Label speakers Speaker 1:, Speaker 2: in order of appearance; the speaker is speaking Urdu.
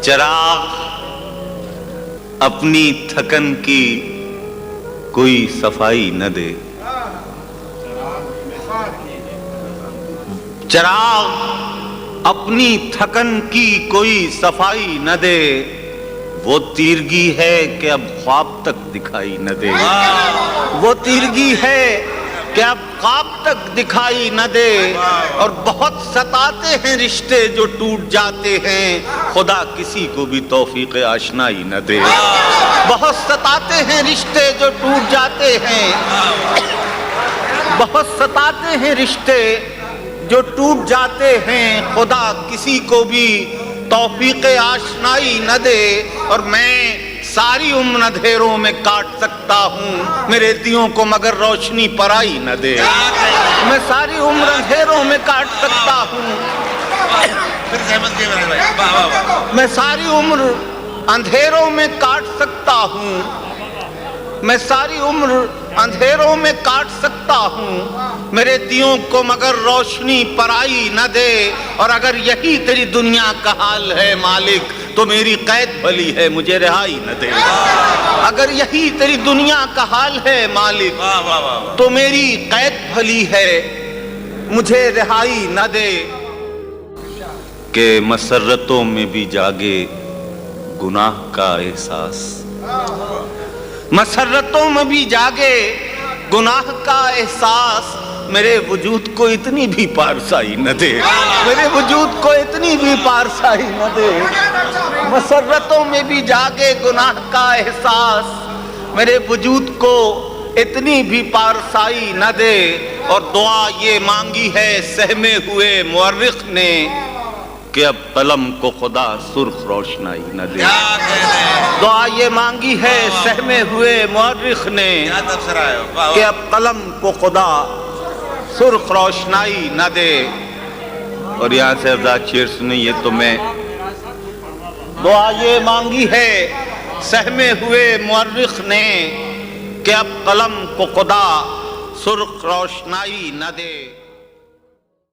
Speaker 1: چراغ اپنی تھکن کی کوئی صفائی نہ دے، چراغ اپنی تھکن کی کوئی صفائی نہ دے، وہ تیرگی ہے کہ اب خواب تک دکھائی نہ دے، وہ تیرگی ہے کہ اب خواب تک دکھائی نہ دے۔ اور بہت ستاتے ہیں رشتے جو ٹوٹ جاتے ہیں، خدا کسی کو بھی توفیق آشنائی نہ دے۔ بہت ستاتے ہیں رشتے جو ٹوٹ جاتے ہیں، بہت ستاتے ہیں رشتے جو ٹوٹ جاتے ہیں، خدا کسی کو بھی توفیق آشنائی نہ دے۔ اور میں ساری عمر اندھیروں میں کاٹ سکتا ہوں، میرے دیوں کو مگر روشنی پرائی نہ دے۔ میں ساری عمر اندھیروں میں کاٹ سکتا ہوں، میں ساری عمر اندھیروں میں کاٹ سکتا ہوں، میں ساری عمر اندھیروں میں کاٹ سکتا ہوں، میرے دیوں کو مگر روشنی پرائی نہ دے۔ اور اگر یہی تیری دنیا کا حال ہے مالک تو میری قید بھلی ہے، مجھے رہائی نہ دے۔ اگر یہی تیری دنیا کا حال ہے مالک تو میری قید بھلی ہے، مجھے رہائی نہ دے۔ کہ مسرتوں میں بھی جاگے گناہ کا احساس، مسرتوں میں بھی جاگے گناہ کا احساس، میرے وجود کو اتنی بھی پارسائی نہ دے، میرے وجود کو اتنی بھی پارسائی نہ دے۔ مسرتوں میں بھی جاگے گناہ کا احساس، میرے وجود کو اتنی بھی پارسائی نہ دے۔ اور دعا یہ مانگی ہے سہمے ہوئے مورخ نے کہ اب قلم کو خدا سرخ روشنائی نہ دے۔ دعا یہ مانگی ہے سہمے ہوئے مورخ نے کہ اب قلم کو خدا سرخ روشنائی نہ دے۔ اور یہاں سے افضل شعر سنیے تو میں دعا یہ مانگی ہے سہمے ہوئے مورخ نے کہ اب قلم کو خدا سرخ روشنائی نہ دے۔